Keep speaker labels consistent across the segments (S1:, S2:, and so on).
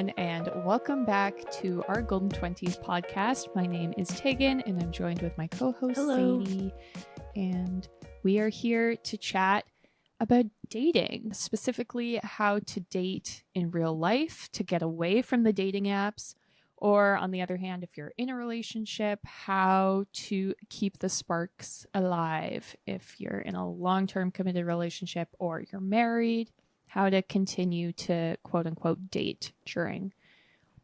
S1: everyone, and welcome back to our Golden 20s podcast. My name is Tegan, and I'm joined with my co-host,
S2: Hello.
S1: Sadie, and we are here to chat about dating, specifically how to date in real life, to get away from the dating apps, or on the other hand, if you're in a relationship, how to keep the sparks alive if you're in a long-term committed relationship or you're married, how to continue to quote unquote date during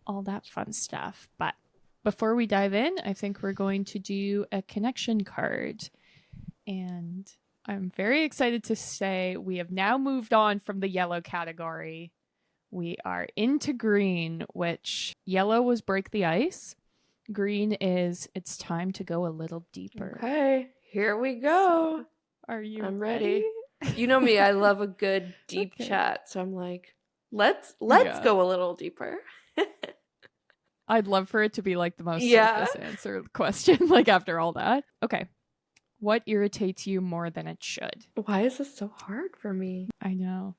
S1: all that fun stuff. But before we dive in, I think we're going to do a connection card. And I'm very excited to say we have now moved on from the yellow category. We are into green, which yellow was break the ice. Green is it's time to go a little deeper.
S2: Okay, here we go.
S1: So, are you
S2: I'm ready? You know me, I love a good deep chat. So I'm like, let's go a little deeper.
S1: I'd love for it to be like the most surface answer question, like after all that. Okay. What irritates you more than it should?
S2: Why is this so hard for me?
S1: I know.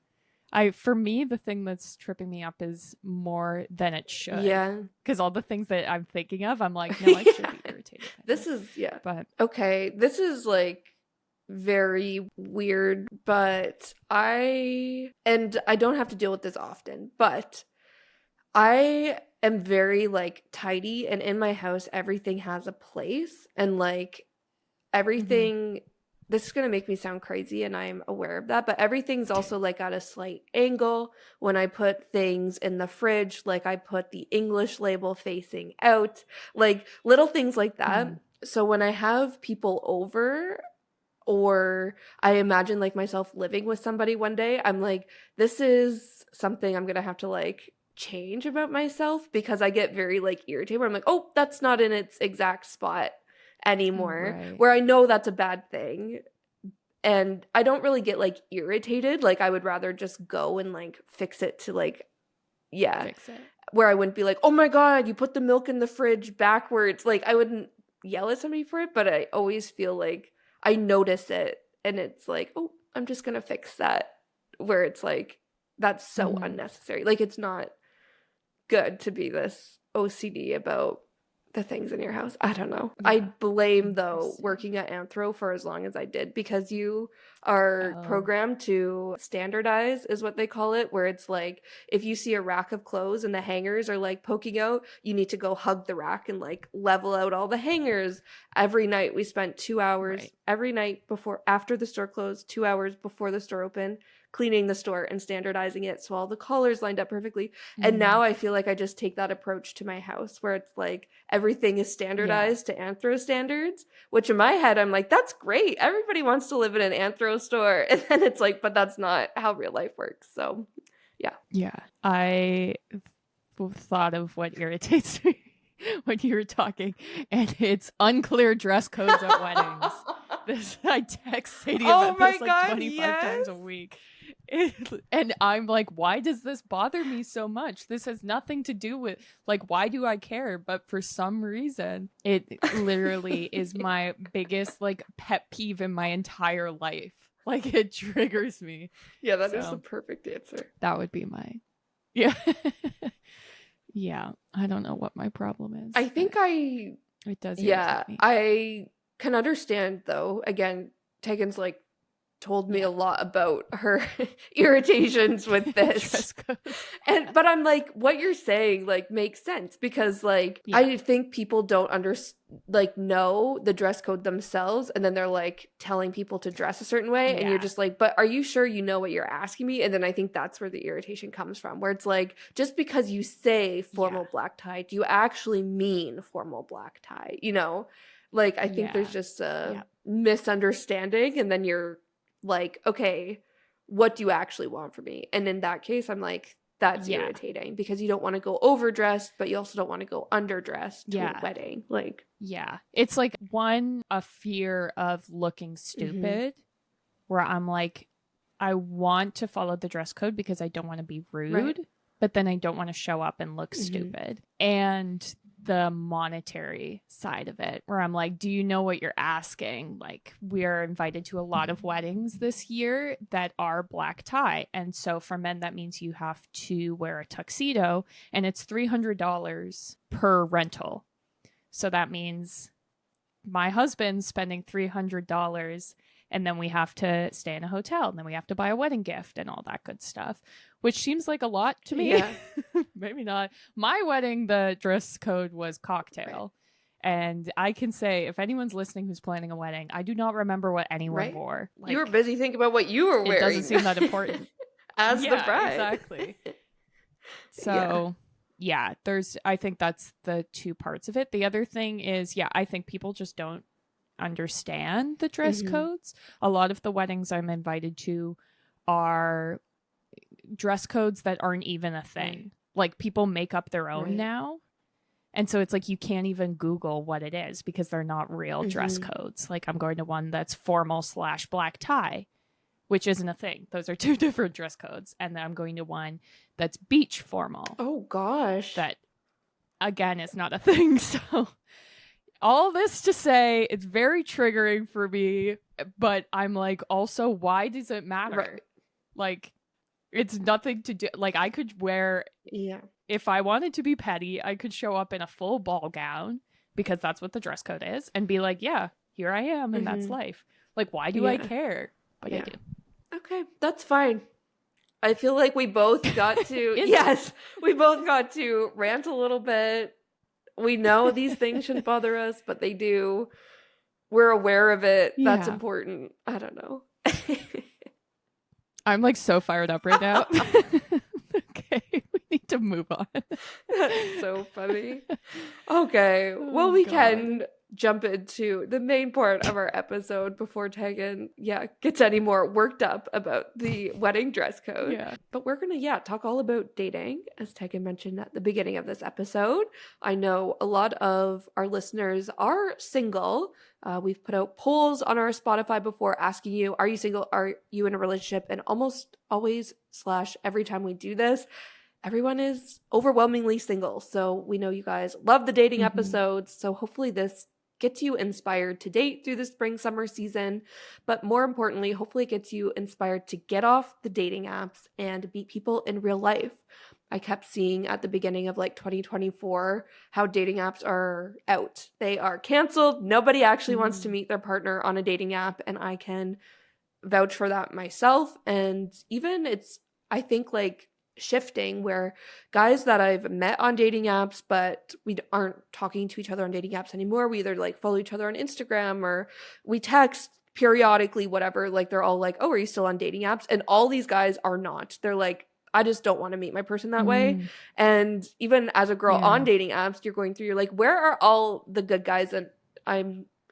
S1: For me, the thing that's tripping me up is more than it should.
S2: Yeah.
S1: Because all the things that I'm thinking of, I'm like, no, I should be irritated.
S2: This is,
S1: But
S2: okay, this is like very weird, but I don't have to deal with this often, but I am very like tidy, and in my house everything has a place, and like everything this is going to make me sound crazy, and I'm aware of that, but everything's also like at a slight angle. When I put things in the fridge, like I put the English label facing out, like little things like that. So when I have people over, or I imagine like myself living with somebody one day, I'm like, this is something I'm going to have to like change about myself, because I get very like irritated where I'm like, oh, that's not in its exact spot anymore, where I know that's a bad thing. And I don't really get like irritated. Like I would rather just go and like fix it to like, fix it. Where I wouldn't be like, oh my God, you put the milk in the fridge backwards. Like I wouldn't yell at somebody for it, but I always feel like I notice it, and it's like, oh, I'm just going to fix that, where it's like, that's so unnecessary. Like it's not good to be this OCD about the things in your house. I don't know. Yeah. I blame though working at Anthro for as long as I did, because you are programmed to standardize, is what they call it, where it's like if you see a rack of clothes and the hangers are like poking out, you need to go hug the rack and like level out all the hangers. Every night we spent 2 hours every night after the store closed, 2 hours before the store opened, cleaning the store and standardizing it so all the colors lined up perfectly. And now I feel like I just take that approach to my house, where it's like everything is standardized to Anthro standards, which in my head I'm like, that's great, everybody wants to live in an Anthro store. And then it's like, but that's not how real life works. So I
S1: thought of what irritates me when you were talking, and it's unclear dress codes at weddings. I text Sadie about this like 25 times a week. And I'm like, why does this bother me so much? This has nothing to do with, like, why do I care? But for some reason, it literally is my biggest, like, pet peeve in my entire life. Like, it triggers me.
S2: Yeah, that is the perfect answer.
S1: That would be my... Yeah. Yeah. I don't know what my problem is.
S2: I think
S1: it does irritate me.
S2: I can understand, though. Again, Tegan's, like, told me a lot about her irritations with this. But I'm like, what you're saying like makes sense, because like I think people don't know the dress code themselves, and then they're like telling people to dress a certain way, and you're just like, but are you sure you know what you're asking me? And then I think that's where the irritation comes from, where it's like, just because you say formal black tie, do you actually mean formal black tie? You know, like I think there's just a misunderstanding, and then you're like, okay, what do you actually want from me? And in that case, I'm like, that's irritating, because you don't want to go overdressed, but you also don't want to go underdressed to a wedding. Like,
S1: it's like a fear of looking stupid, where I'm like, I want to follow the dress code because I don't want to be rude, but then I don't want to show up and look stupid. And the monetary side of it, where I'm like, do you know what you're asking? Like, we're invited to a lot of weddings this year that are black tie. And so for men, that means you have to wear a tuxedo, and it's $300 per rental. So that means my husband's spending $300, and then we have to stay in a hotel, and then we have to buy a wedding gift and all that good stuff, which seems like a lot to me.
S2: Yeah.
S1: Maybe not. My wedding, the dress code was cocktail. Right. And I can say, if anyone's listening who's planning a wedding, I do not remember what anyone wore.
S2: Like, you were busy thinking about what you were wearing.
S1: It doesn't seem that important.
S2: As the bride.
S1: Exactly. So yeah, I think that's the two parts of it. The other thing is, I think people just don't understand the dress codes. A lot of the weddings I'm invited to are dress codes that aren't even a thing. Like, people make up their own now. And so it's like you can't even Google what it is because they're not real dress codes. Like, I'm going to one that's formal / black tie, which isn't a thing. Those are two different dress codes. And then I'm going to one that's beach formal.
S2: Oh, gosh.
S1: That, again, is not a thing. So all this to say, it's very triggering for me. But I'm like, also, why does it matter?
S2: Right.
S1: Like, it's nothing to do. Like, I could wear... If I wanted to be petty, I could show up in a full ball gown, because that's what the dress code is, and be like, yeah, here I am, and that's life. Like, why do I care? But I do.
S2: Okay, that's fine. I feel like we both got to we both got to rant a little bit. We know these things shouldn't bother us, but they do. We're aware of it. That's important. I don't know.
S1: I'm like so fired up right now. Okay, we need to move on.
S2: That's so funny. Okay, well, we can jump into the main part of our episode before Tegan, gets any more worked up about the wedding dress code.
S1: Yeah.
S2: But we're going to, talk all about dating, as Tegan mentioned at the beginning of this episode. I know a lot of our listeners are single. We've put out polls on our Spotify before asking you, are you single? Are you in a relationship? And almost always / every time we do this, everyone is overwhelmingly single. So we know you guys love the dating episodes. So hopefully this gets you inspired to date through the spring, summer season. But more importantly, hopefully it gets you inspired to get off the dating apps and meet people in real life. I kept seeing at the beginning of 2024 how dating apps are out. They are canceled. Nobody actually wants to meet their partner on a dating app. And I can vouch for that myself. And even it's, I think, shifting where guys that I've met on dating apps, but we aren't talking to each other on dating apps anymore. We either follow each other on Instagram or we text periodically, whatever. They're all like, oh, are you still on dating apps? And all these guys are not. They're like, I just don't want to meet my person that way. And even as a girl on dating apps, you're going through, you're like, where are all the good guys? And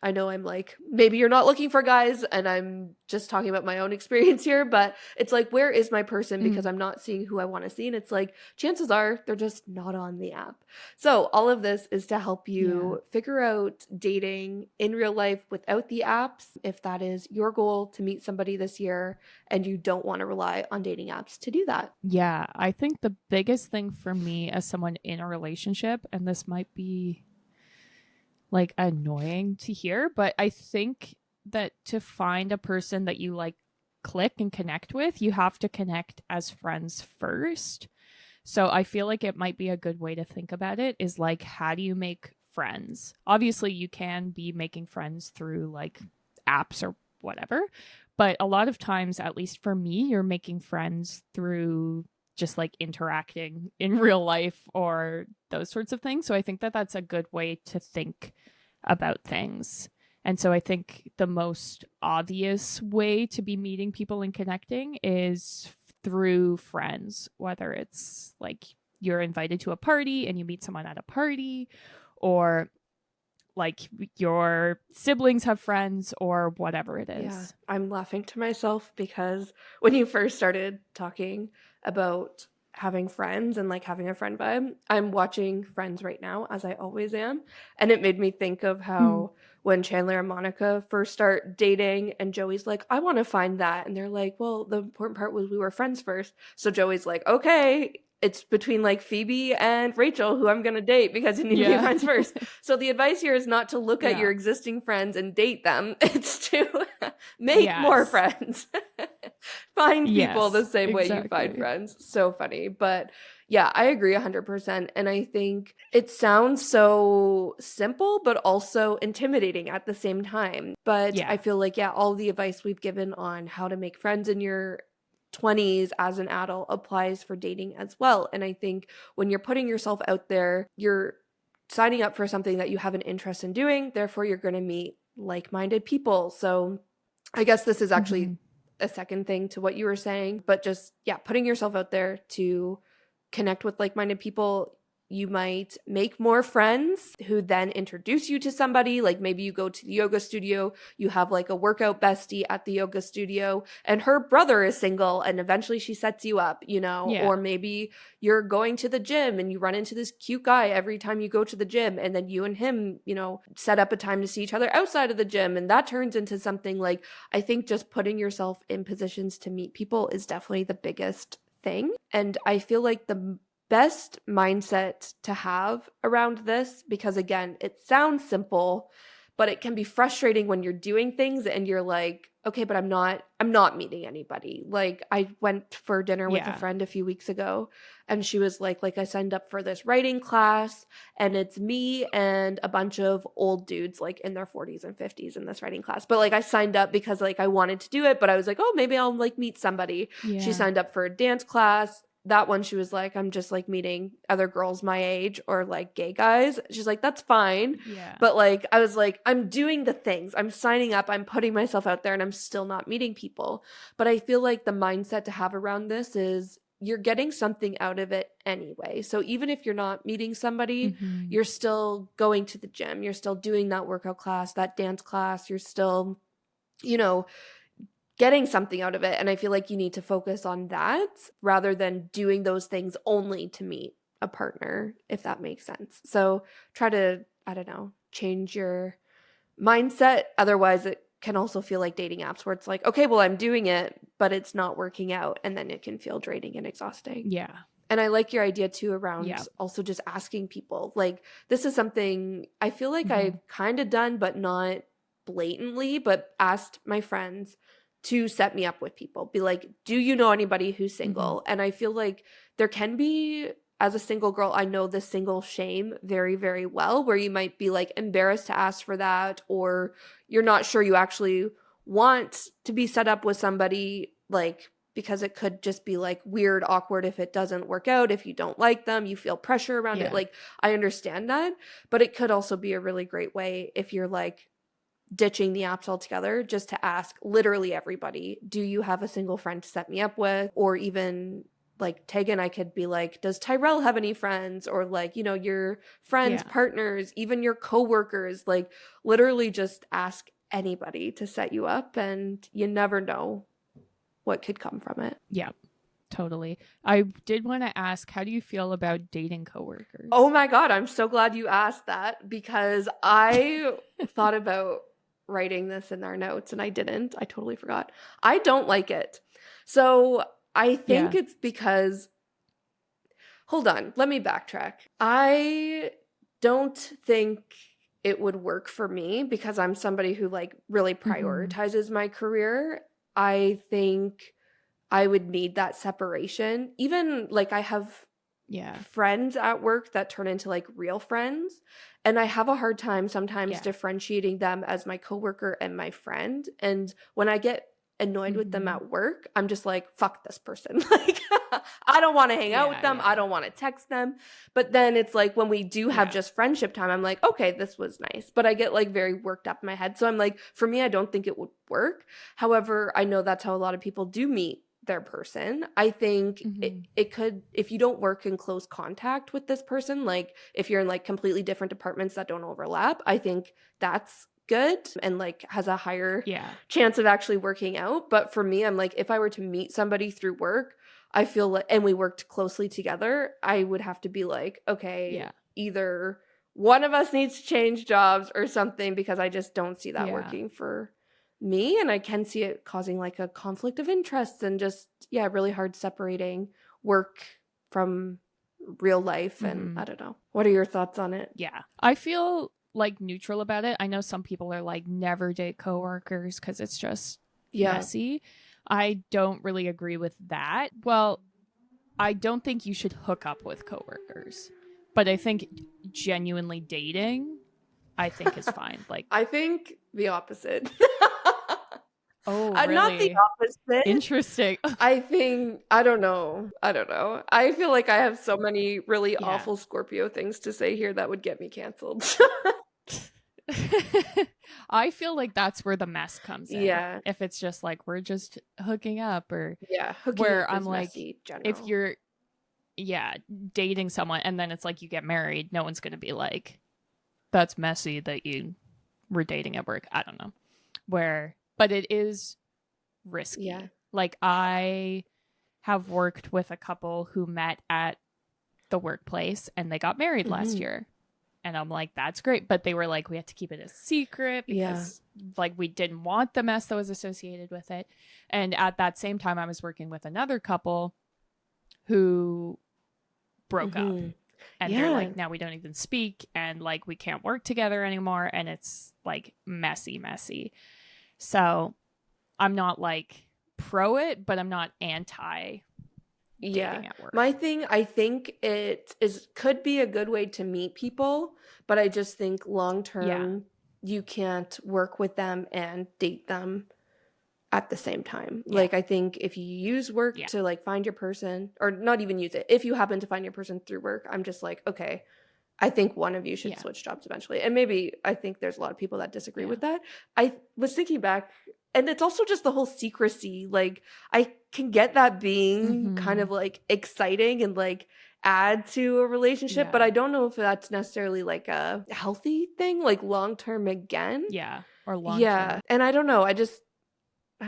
S2: I know I'm maybe you're not looking for guys, and I'm just talking about my own experience here, but it's where is my person? Because I'm not seeing who I want to see. And it's chances are they're just not on the app. So all of this is to help you figure out dating in real life without the apps. If that is your goal, to meet somebody this year and you don't want to rely on dating apps to do that.
S1: Yeah, I think the biggest thing for me as someone in a relationship, and this might be annoying to hear, but I think that to find a person that you click and connect with, you have to connect as friends first. So I feel like it might be a good way to think about it is how do you make friends? Obviously you can be making friends through apps or whatever, but a lot of times, at least for me, you're making friends through just interacting in real life or those sorts of things. So I think that that's a good way to think about things. And so I think the most obvious way to be meeting people and connecting is through friends, whether it's you're invited to a party and you meet someone at a party, or your siblings have friends, or whatever it is.
S2: Yeah, I'm laughing to myself because when you first started talking about having friends and having a friend vibe, I'm watching Friends right now, as I always am, and it made me think of how when Chandler and Monica first start dating and Joey's like, I want to find that, and they're like, well, the important part was we were friends first. So Joey's like, okay, it's between like Phoebe and Rachel who I'm going to date because you need to be friends first. So the advice here is not to look at your existing friends and date them. It's to make more friends. Find people the same way you find friends. So funny. But yeah, I agree 100%. And I think it sounds so simple, but also intimidating at the same time. But I feel like, all the advice we've given on how to make friends in your 20s as an adult applies for dating as well. And I think when you're putting yourself out there, you're signing up for something that you have an interest in doing. Therefore, you're going to meet like-minded people. So I guess this is actually a second thing to what you were saying, but just, putting yourself out there to connect with like-minded people. You might make more friends who then introduce you to somebody. Like maybe you go to the yoga studio, you have like a workout bestie at the yoga studio and her brother is single and eventually she sets you up, or maybe you're going to the gym and you run into this cute guy every time you go to the gym and then you and him, set up a time to see each other outside of the gym and that turns into something. Like I think just putting yourself in positions to meet people is definitely the biggest thing. And I feel like the best mindset to have around this, because again, it sounds simple, but it can be frustrating when you're doing things and you're like, okay, but I'm not meeting anybody. Like I went for dinner with a friend a few weeks ago and she was like I signed up for this writing class and it's me and a bunch of old dudes like in their 40s and 50s in this writing class. But like I signed up because like I wanted to do it, but I was like, oh, maybe I'll like meet somebody. She signed up for a dance class. That one, she was like, I'm just like meeting other girls my age or like gay guys. She's like, that's fine.
S1: Yeah.
S2: But like, I was like, I'm doing the things. I'm signing up. I'm putting myself out there and I'm still not meeting people. But I feel like the mindset to have around this is you're getting something out of it anyway. So even if you're not meeting somebody, you're still going to the gym. You're still doing that workout class, that dance class. You're still, getting something out of it. And I feel like you need to focus on that rather than doing those things only to meet a partner, if that makes sense. So try to, change your mindset. Otherwise, it can also feel like dating apps where it's like, okay, well, I'm doing it, but it's not working out. And then it can feel draining and exhausting.
S1: Yeah.
S2: And I like your idea too around also just asking people. Like, this is something I feel like I've kind of done, but not blatantly, but asked my friends to set me up with people. Be like, do you know anybody who's single? And I feel like there can be, as a single girl, I know the single shame very, very well, where you might be like embarrassed to ask for that, or you're not sure you actually want to be set up with somebody, like, because it could just be like weird, awkward if it doesn't work out, if you don't like them, you feel pressure around it. Like, I understand that, but it could also be a really great way if you're like ditching the apps altogether, just to ask literally everybody, do you have a single friend to set me up with? Or even like Tegan, I could be like, does Tyrell have any friends? Or like, your friends, partners, even your coworkers, like literally just ask anybody to set you up, and you never know what could come from it.
S1: Yeah, totally. I did want to ask, how do you feel about dating coworkers?
S2: Oh my God, I'm so glad you asked that, because I thought about writing this in our notes and I didn't. I totally forgot. I don't like it. So I think it's because, hold on, let me backtrack. I don't think it would work for me because I'm somebody who like really prioritizes my career. I think I would need that separation. Even like I have friends at work that turn into like real friends, and I have a hard time sometimes differentiating them as my coworker and my friend. And when I get annoyed with them at work, I'm just like, fuck this person. Like, I don't want to hang out with them. I don't want to text them. But then it's like when we do have just friendship time, I'm like, okay, this was nice. But I get like very worked up in my head. So I'm like, for me, I don't think it would work. However, I know that's how a lot of people do meet their person. I think it could, if you don't work in close contact with this person, like if you're in like completely different departments that don't overlap, I think that's good and like has a higher chance of actually working out. But for me, I'm like, if I were to meet somebody through work, I feel like, and we worked closely together, I would have to be like, okay, either one of us needs to change jobs or something, because I just don't see that working for me. And I can see it causing like a conflict of interest and just, really hard separating work from real life. And I don't know. What are your thoughts on it?
S1: Yeah. I feel like neutral about it. I know some people are like, never date coworkers because it's just messy. I don't really agree with that. Well, I don't think you should hook up with coworkers, but I think genuinely dating, I think is fine. Like,
S2: I think the opposite.
S1: oh, really?
S2: Not the opposite.
S1: Interesting.
S2: I think, I don't know. I feel like I have so many really awful Scorpio things to say here that would get me canceled.
S1: I feel like that's where the mess comes in.
S2: Yeah.
S1: If it's just like, we're just hooking up, or
S2: hooking
S1: where
S2: up
S1: I'm
S2: is
S1: like,
S2: messy,
S1: if you're dating someone and then it's like you get married, no one's going to be like, that's messy that you were dating at work. I don't know. But it is risky.
S2: Yeah.
S1: Like, I have worked with a couple who met at the workplace and they got married last year. And I'm like, that's great. But they were like, we had to keep it a secret because like we didn't want the mess that was associated with it. And at that same time, I was working with another couple who broke up. And they're like, now we don't even speak, and like we can't work together anymore. And it's like messy. So I'm not like pro it, but I'm not anti dating at work.
S2: My thing, I think it could be a good way to meet people, but I just think long term you can't work with them and date them at the same time. Like, I think if you use work to like find your person, or not even use it, if you happen to find your person through work, I'm just like, okay, I think one of you should switch jobs eventually. And maybe I think there's a lot of people that disagree with that. I was thinking back, and it's also just the whole secrecy. Like, I can get that being kind of like exciting and like add to a relationship, but I don't know if that's necessarily like a healthy thing, like long term again.
S1: Yeah. Or long term.
S2: And I don't know. I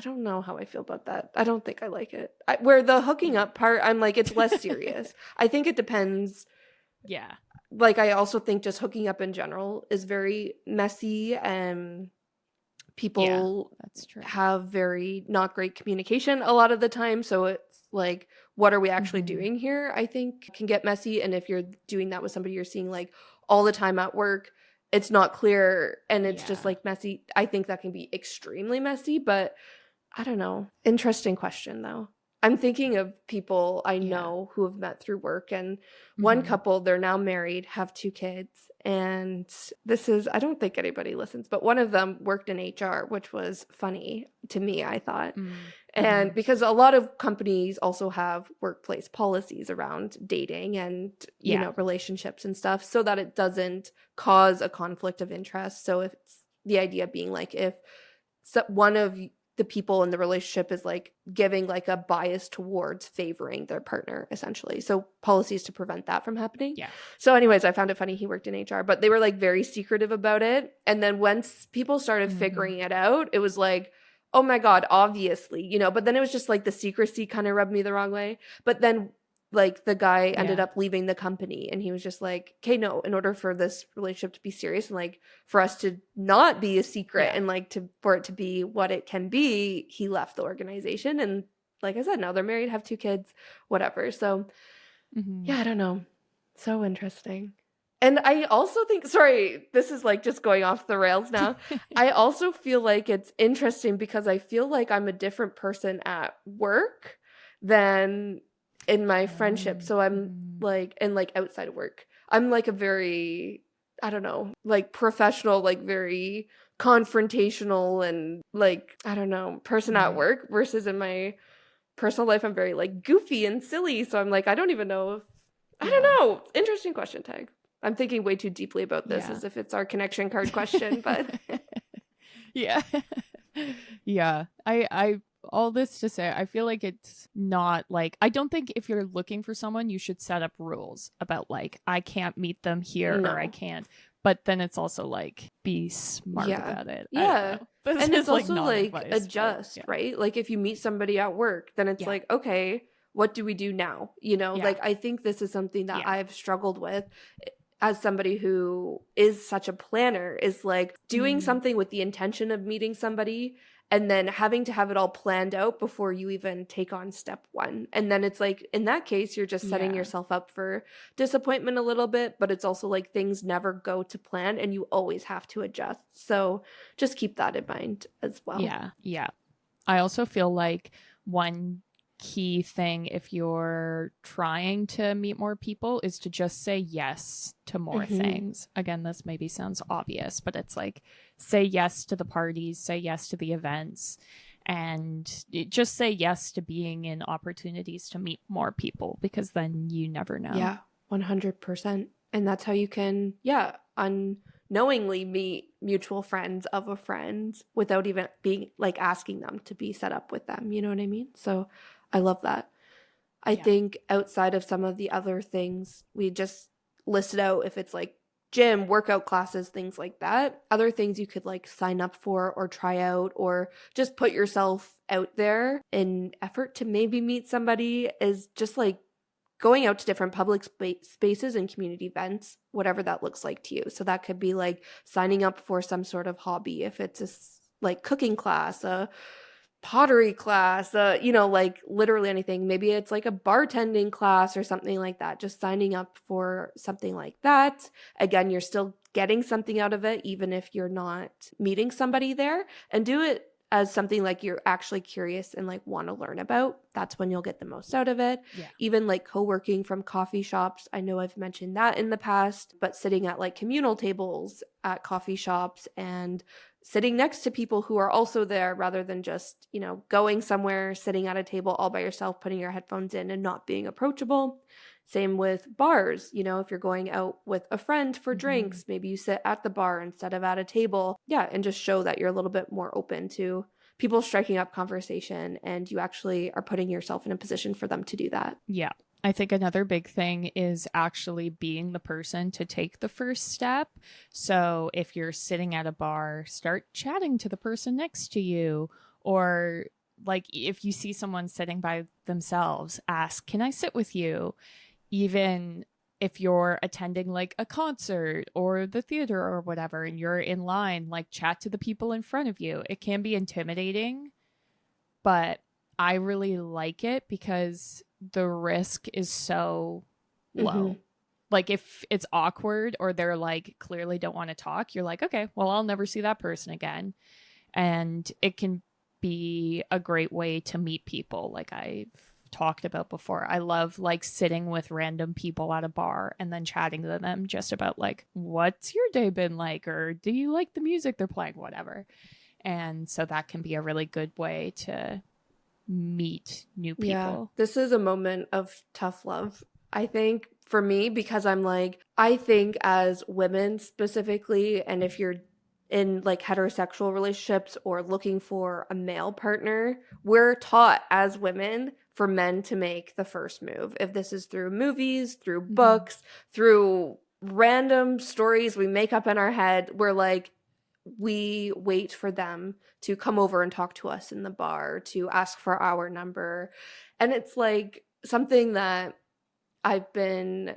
S2: don't know how I feel about that. I don't think I like it. Where the hooking up part, I'm like, it's less serious. I think it depends.
S1: Yeah.
S2: Like, I also think just hooking up in general is very messy, and people
S1: that's true.
S2: have very not great communication a lot of the time. So it's like, what are we actually doing here? I think can get messy. And if you're doing that with somebody you're seeing like all the time at work, it's not clear and it's just like messy. I think that can be extremely messy, but I don't know. Interesting question though. I'm thinking of people I know who have met through work, and one couple, they're now married, have 2 kids. And this is, I don't think anybody listens, but one of them worked in HR, which was funny to me, I thought. And because a lot of companies also have workplace policies around dating and, you know, relationships and stuff, so that it doesn't cause a conflict of interest. So if it's the idea being like, if one of the people in the relationship is like giving like a bias towards favoring their partner, essentially. So policies to prevent that from happening. Yeah. So anyways, I found it funny he worked in HR, but they were like very secretive about it. And then once people started figuring it out, it was like, oh my God, obviously, you know, but then it was just like the secrecy kind of rubbed me the wrong way. But then like the guy ended up leaving the company, and he was just like, okay, no, in order for this relationship to be serious and like for us to not be a secret and like for it to be what it can be, he left the organization. And like I said, now they're married, have 2 kids, whatever. So yeah, I don't know. So interesting. And I also think, sorry, this is like just going off the rails now. I also feel like it's interesting because I feel like I'm a different person at work than in my friendship. So I'm like, and like outside of work, I'm like a very, I don't know, like professional, like very confrontational and like, I don't know, person at work, versus in my personal life, I'm very like goofy and silly. So I'm like, I don't even know if, I don't know. Interesting question tag. I'm thinking way too deeply about this as if it's our connection card question, but
S1: yeah. I all this to say, I feel like it's not like, I don't think if you're looking for someone, you should set up rules about like, I can't meet them here or I can't. But then it's also like, be smart about it.
S2: Yeah. And it's also like
S1: advice,
S2: adjust, right? Like if you meet somebody at work, then it's like, okay, what do we do now? You know, like I think this is something that I've struggled with. as somebody who is such a planner, is like doing
S1: Mm.
S2: something with the intention of meeting somebody and then having to have it all planned out before you even take on step one. And then it's like, in that case, you're just setting
S1: Yeah.
S2: yourself up for disappointment a little bit, but it's also like things never go to plan and you always have to adjust. So just keep that in mind as well.
S1: Yeah. Yeah. I also feel like one key thing if you're trying to meet more people is to just say yes to more things. Again, this maybe sounds obvious, but it's like say yes to the parties, say yes to the events, and just say yes to being in opportunities to meet more people because then you never know.
S2: Yeah, 100%. And that's how you can, yeah, unknowingly meet mutual friends of a friend without even being like asking them to be set up with them. You know what I mean? So I love that. I
S1: Yeah.
S2: think outside of some of the other things we just listed out, if it's like gym, workout classes, things like that, other things you could like sign up for or try out or just put yourself out there in effort to maybe meet somebody is just like going out to different public spaces and community events, whatever that looks like to you. So that could be like signing up for some sort of hobby, if it's like cooking class, a pottery class, like literally anything. Maybe it's like a bartending class or something like that. Just signing up for something like that. Again, you're still getting something out of it, even if you're not meeting somebody there, and do it as something like you're actually curious and like want to learn about. That's when you'll get the most out of it.
S1: Yeah.
S2: Even like co-working from coffee shops. I know I've mentioned that in the past, but sitting at like communal tables at coffee shops and sitting next to people who are also there rather than just, going somewhere, sitting at a table all by yourself, putting your headphones in and not being approachable. Same with bars. If you're going out with a friend for drinks, maybe you sit at the bar instead of at a table. Yeah, and just show that you're a little bit more open to people striking up conversation and you actually are putting yourself in a position for them to do that.
S1: Yeah. I think another big thing is actually being the person to take the first step. So if you're sitting at a bar, start chatting to the person next to you. Or like if you see someone sitting by themselves, ask, "Can I sit with you?" Even if you're attending like a concert or the theater or whatever, and you're in line, like chat to the people in front of you. It can be intimidating, but I really like it because the risk is so low. Like if it's awkward or they're like clearly don't want to talk, you're like, okay, well, I'll never see that person again. And it can be a great way to meet people, like I've talked about before. I love like sitting with random people at a bar and then chatting to them just about like, what's your day been like? Or do you like the music they're playing? Whatever. And so that can be a really good way to meet new people.
S2: Yeah, this is a moment of tough love, I think, for me, because I'm like, I think as women specifically, and if you're in like heterosexual relationships or looking for a male partner, we're taught as women for men to make the first move. If this is through movies, through books, through random stories we make up in our head, we're like, we wait for them to come over and talk to us in the bar, to ask for our number. And it's like something that I've been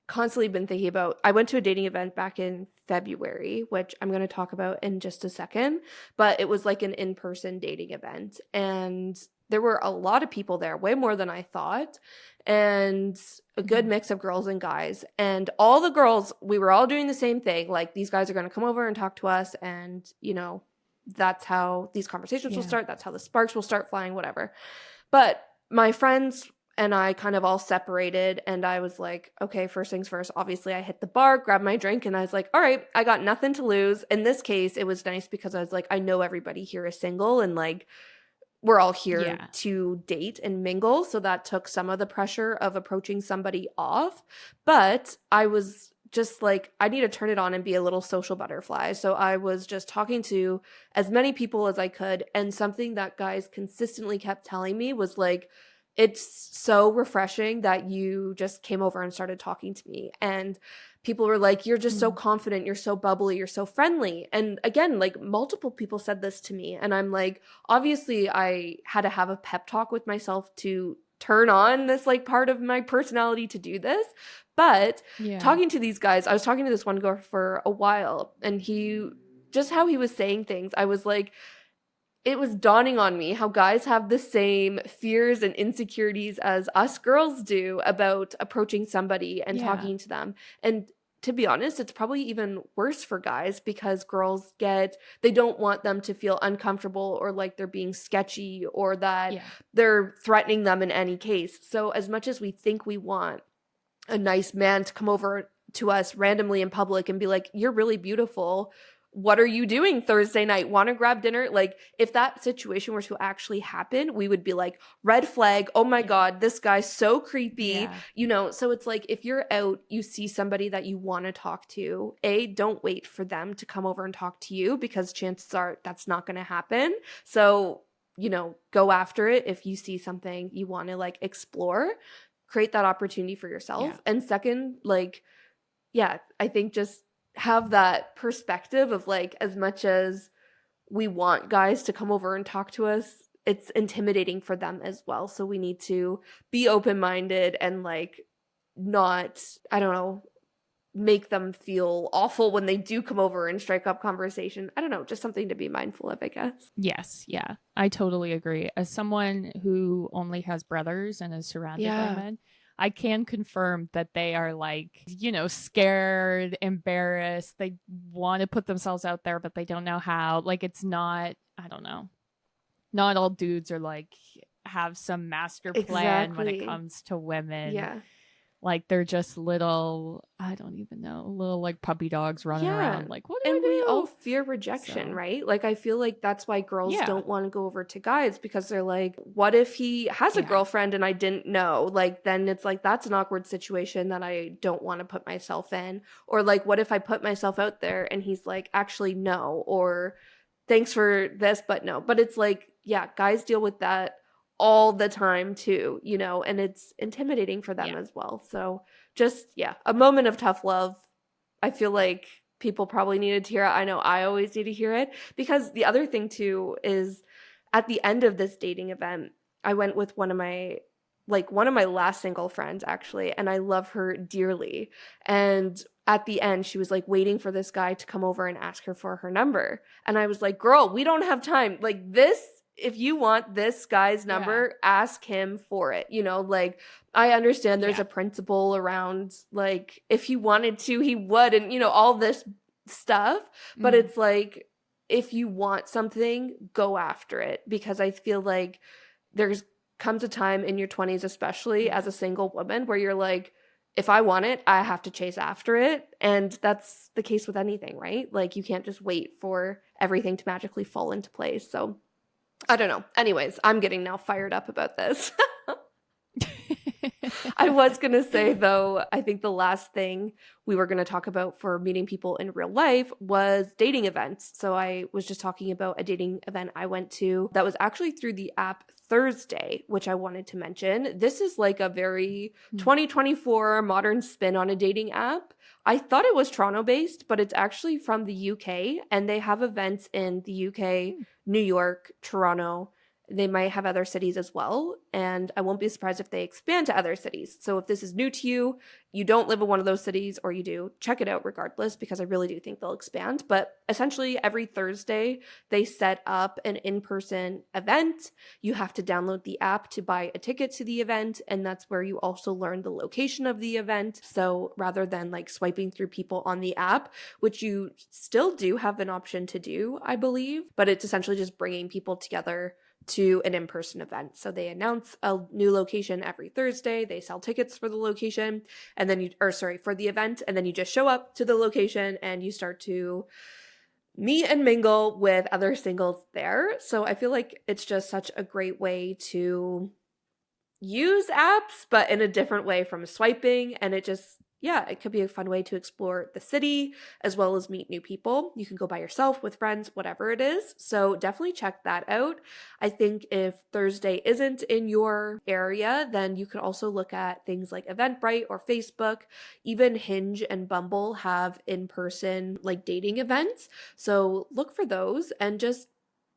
S2: constantly been thinking about. I went to a dating event back in February, which I'm going to talk about in just a second, but it was like an in-person dating event. And there were a lot of people there, way more than I thought, and a good mix of girls and guys. And all the girls, we were all doing the same thing. Like, these guys are going to come over and talk to us. And, that's how these conversations will start. That's how the sparks will start flying, whatever. But my friends and I kind of all separated, and I was like, okay, first things first. Obviously, I hit the bar, grabbed my drink, and I was like, all right, I got nothing to lose. In this case, it was nice because I was like, I know everybody here is single, and like, we're all here to date and mingle. So that took some of the pressure of approaching somebody off. But I was just like, I need to turn it on and be a little social butterfly. So I was just talking to as many people as I could. And something that guys consistently kept telling me was like, it's so refreshing that you just came over and started talking to me. And people were like, you're just so confident, you're so bubbly, you're so friendly. And again, like, multiple people said this to me. And I'm like, obviously I had to have a pep talk with myself to turn on this like part of my personality to do this. But
S1: Yeah.
S2: talking to these guys, I was talking to this one girl for a while, and he just how he was saying things, I was like, it was dawning on me how guys have the same fears and insecurities as us girls do about approaching somebody and
S1: Yeah.
S2: talking to them. And to be honest, it's probably even worse for guys because girls they don't want them to feel uncomfortable or like they're being sketchy or that
S1: Yeah.
S2: they're threatening them in any case. So as much as we think we want a nice man to come over to us randomly in public and be like, "You're really beautiful. What are you doing Thursday night? Want to grab dinner?" Like, if that situation were to actually happen, we would be like, red flag. Oh my
S1: Yeah.
S2: God, this guy's so creepy.
S1: Yeah.
S2: You know, so it's like if you're out, you see somebody that you want to talk to, don't wait for them to come over and talk to you because chances are that's not going to happen. So, go after it if you see something you want to like explore, create that opportunity for
S1: Yeah.
S2: yourself. And second, like, yeah, I think just have that perspective of like, as much as we want guys to come over and talk to us, it's intimidating for them as well. So we need to be open-minded and like not, I don't know, make them feel awful when they do come over and strike up conversation. I don't know, just something to be mindful of, I guess.
S1: Yes, yeah, I totally agree. As someone who only has brothers and is surrounded by
S2: Yeah.
S1: men, I can confirm that they are like, scared, embarrassed. They want to put themselves out there, but they don't know how. Like, it's not, I don't know, not all dudes are like, have some master plan when it
S2: Exactly.
S1: comes to women.
S2: Yeah.
S1: Like, they're just little, I don't even know, little like puppy dogs running
S2: Yeah.
S1: around. Like, what do I
S2: And we all
S1: do?
S2: fear rejection,
S1: So,
S2: right? Like, I feel like that's why girls
S1: yeah,
S2: don't want to go over to guys because they're like, what if he has a
S1: yeah,
S2: girlfriend and I didn't know? Like, then it's like, that's an awkward situation that I don't want to put myself in. Or, like, what if I put myself out there and he's like, actually, no, or thanks for this, but no. But it's like, yeah, guys deal with that all the time too, and it's intimidating for them
S1: yeah,
S2: as well. So, just, yeah, a moment of tough love. I feel like people probably needed to hear it. I know I always need to hear it because the other thing too is at the end of this dating event, I went with one of my last single friends actually, and I love her dearly. And at the end, she was like waiting for this guy to come over and ask her for her number. And I was like, "Girl, we don't have time. Like this, if you want this guy's
S1: yeah,
S2: number, ask him for it." Like I understand there's
S1: yeah.
S2: a principle around like if he wanted to, he would, and all this stuff. But
S1: Mm.
S2: it's like if you want something, go after it because I feel like there's comes a time in your 20s, especially
S1: Yeah.
S2: as a single woman, where you're like, if I want it, I have to chase after it. And that's the case with anything, right? Like you can't just wait for everything to magically fall into place. So I don't know. Anyways, I'm getting now fired up about this. I was going to say, though, I think the last thing we were going to talk about for meeting people in real life was dating events. So I was just talking about a dating event I went to that was actually through the app Thursday, which I wanted to mention. This is like a very
S1: Mm.
S2: 2024 modern spin on a dating app. I thought it was Toronto based, but it's actually from the UK and they have events in the UK,
S1: Mm.
S2: New York, Toronto. They might have other cities as well, and I won't be surprised if they expand to other cities. So if this is new to you, you don't live in one of those cities, or you do, check it out regardless, because I really do think they'll expand. But essentially, every Thursday, they set up an in-person event. You have to download the app to buy a ticket to the event, and that's where you also learn the location of the event. So rather than like swiping through people on the app, which you still do have an option to do, I believe, but it's essentially just bringing people together to an in-person event. So they announce a new location every Thursday. They sell tickets for the location and then for the event. And then you just show up to the location and you start to meet and mingle with other singles there. So I feel like it's just such a great way to use apps, but in a different way from swiping. And it could be a fun way to explore the city as well as meet new people. You can go by yourself, with friends, whatever it is. So definitely check that out. I think if Thursday isn't in your area, then you could also look at things like Eventbrite or Facebook. Even Hinge and Bumble have in-person like dating events. So look for those and just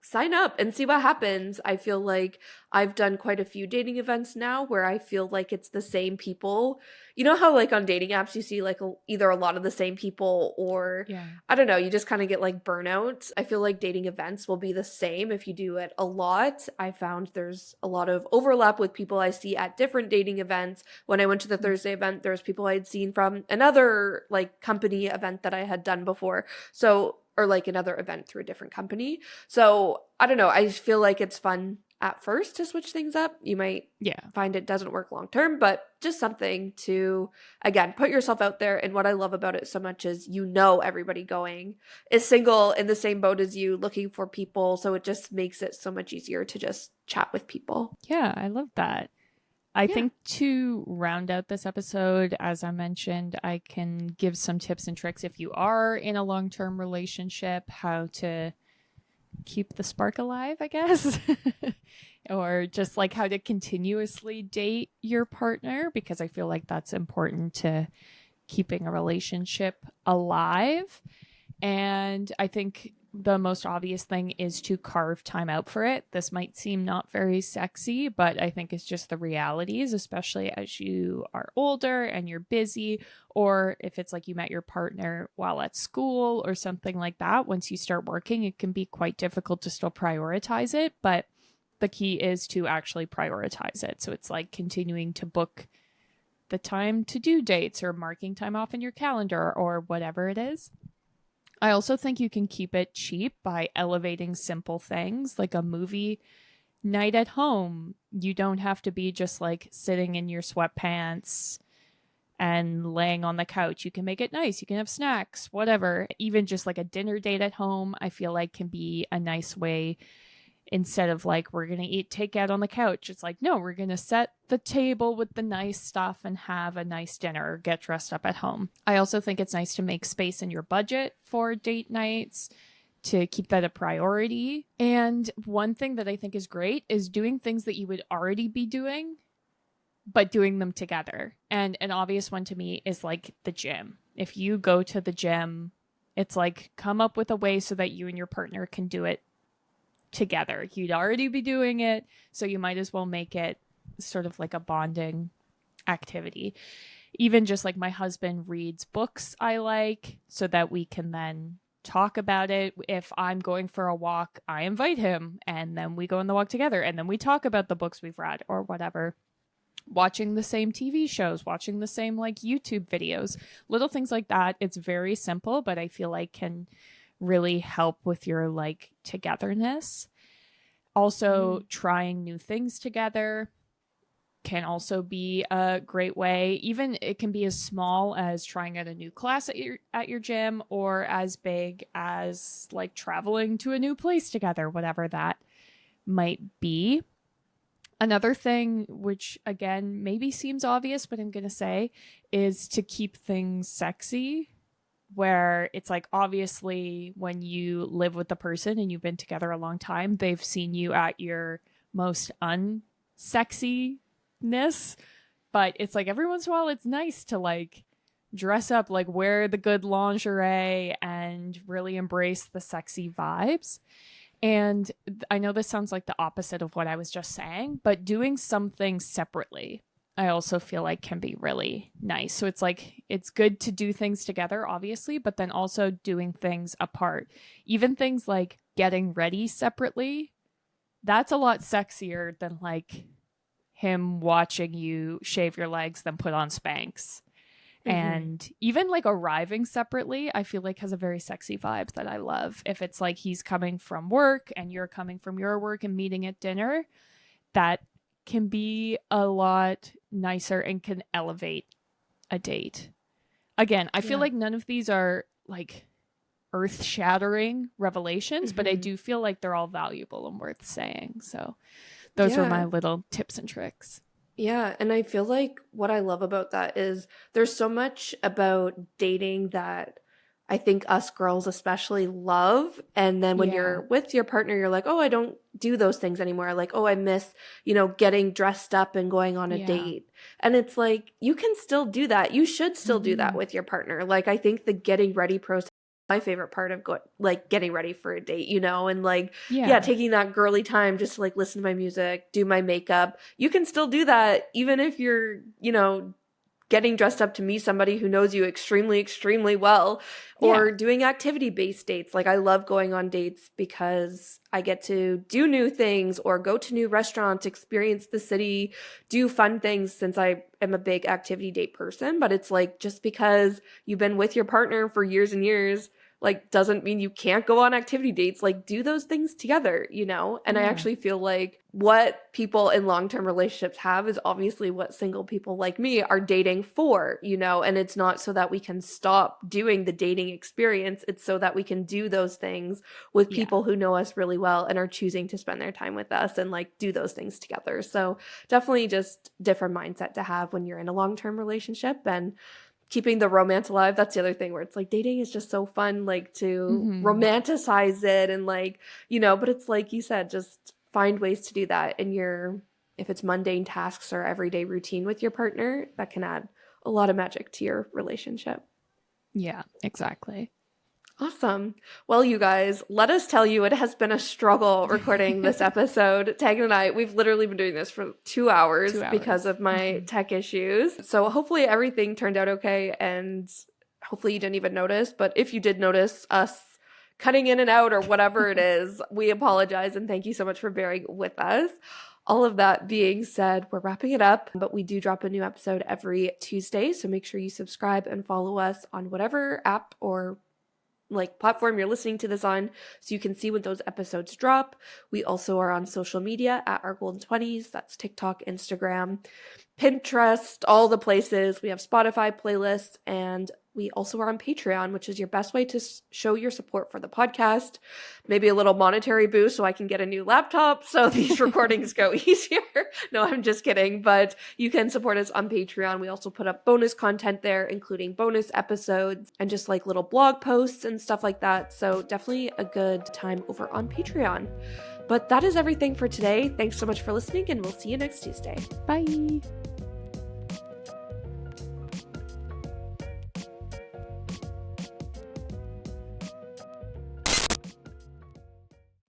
S2: sign up and see what happens. I feel like I've done quite a few dating events now where I feel like it's the same people. You know how like on dating apps you see like either a lot of the same people or
S1: Yeah.
S2: I don't know, you just kind of get like burnout. I feel like dating events will be the same if you do it a lot. I found there's a lot of overlap with people I see at different dating events. When I went to the Thursday event, there was people I had seen from another like company event that I had done before. So, or like another event through a different company. So I don't know. I just feel like it's fun at first to switch things up. You might
S1: Yeah.
S2: find it doesn't work long term, but just something to, again, put yourself out there. And what I love about it so much is everybody going is single in the same boat as you, looking for people. So it just makes it so much easier to just chat with people.
S1: Yeah, I love that. I
S2: Yeah.
S1: think to round out this episode, as I mentioned, I can give some tips and tricks if you are in a long term relationship, how to keep the spark alive, I guess, or just like how to continuously date your partner, because I feel like that's important to keeping a relationship alive. And I think the most obvious thing is to carve time out for it. This might seem not very sexy, but I think it's just the realities, especially as you are older and you're busy, or if it's like you met your partner while at school or something like that. Once you start working, it can be quite difficult to still prioritize it, but the key is to actually prioritize it. So it's like continuing to book the time to do dates or marking time off in your calendar or whatever it is. I also think you can keep it cheap by elevating simple things like a movie night at home. You don't have to be just like sitting in your sweatpants and laying on the couch. You can make it nice. You can have snacks, whatever. Even just like a dinner date at home, I feel like can be a nice way. Instead of like, we're going to eat takeout on the couch, it's like, no, we're going to set the table with the nice stuff and have a nice dinner or get dressed up at home. I also think it's nice to make space in your budget for date nights to keep that a priority. And one thing that I think is great is doing things that you would already be doing, but doing them together. And an obvious one to me is like the gym. If you go to the gym, it's like come up with a way so that you and your partner can do it together. You'd already be doing it, so you might as well make it sort of like a bonding activity. Even just like my husband reads books I like so that we can then talk about it. If I'm going for a walk, I invite him and then we go on the walk together and then we talk about the books we've read or whatever. Watching the same TV shows, watching the same like YouTube videos, little things like that. It's very simple, but I feel like can really help with your like togetherness. Also, trying new things together can also be a great way. Even it can be as small as trying out a new class at your gym, or as big as like traveling to a new place together, whatever that might be. Another thing, which again maybe seems obvious, but I'm going to say, is to keep things sexy, where it's like obviously when you live with the person and you've been together a long time, they've seen you at your most unsexiness, but it's like every once in a while it's nice to like dress up, like wear the good lingerie and really embrace the sexy vibes. And I know this sounds like the opposite of what I was just saying, but doing something separately I also feel like can be really nice. So it's like, it's good to do things together, obviously, but then also doing things apart. Even things like getting ready separately, that's a lot sexier than like him watching you shave your legs, then put on Spanx. And even like arriving separately, I feel like has a very sexy vibe that I love. If it's like he's coming from work and you're coming from your work and meeting at dinner, that can be a lot nicer and can elevate a date. Again, I feel like none of these are like earth-shattering revelations, but I do feel like they're all valuable and worth saying. So those were my little tips and tricks.
S2: Yeah, and I feel like what I love about that is there's so much about dating that I think us girls especially love. And then when you're with your partner, you're like, oh, I don't do those things anymore. Like, oh, I miss, getting dressed up and going on a date. And it's like, you can still do that. You should still do that with your partner. Like, I think the getting ready process my favorite part of getting ready for a date, and
S1: Yeah.
S2: taking that girly time just to listen to my music, do my makeup. You can still do that even if you're, getting dressed up to meet somebody who knows you extremely, extremely well, or doing activity-based dates. I love going on dates because I get to do new things or go to new restaurants, experience the city, do fun things, since I am a big activity date person. But it's just because you've been with your partner for years and years, doesn't mean you can't go on activity dates. Do those things together, And I actually feel like what people in long-term relationships have is obviously what single people like me are dating for, And it's not so that we can stop doing the dating experience. It's so that we can do those things with people who know us really well and are choosing to spend their time with us and do those things together. So definitely just different mindset to have when you're in a long-term relationship, and keeping the romance alive. That's the other thing, where it's dating is just so fun, to romanticize it and but it's like you said, just find ways to do that in if it's mundane tasks or everyday routine with your partner, that can add a lot of magic to your relationship.
S1: Yeah, exactly.
S2: Awesome. Well, you guys, let us tell you, it has been a struggle recording this episode. Tegan and I, we've literally been doing this for 2 hours, because of my tech issues. So hopefully everything turned out okay, and hopefully you didn't even notice. But if you did notice us cutting in and out or whatever it is, we apologize, and thank you so much for bearing with us. All of that being said, we're wrapping it up, but we do drop a new episode every Tuesday. So make sure you subscribe and follow us on whatever app or platform you're listening to this on, so you can see when those episodes drop. We also are on social media at Our Golden 20s. That's TikTok, Instagram, Pinterest, all the places. We have Spotify playlists, and we also are on Patreon, which is your best way to show your support for the podcast. Maybe a little monetary boost so I can get a new laptop so these recordings go easier. No, I'm just kidding. But you can support us on Patreon. We also put up bonus content there, including bonus episodes and just little blog posts and stuff like that. So definitely a good time over on Patreon. But that is everything for today. Thanks so much for listening, and we'll see you next Tuesday.
S1: Bye.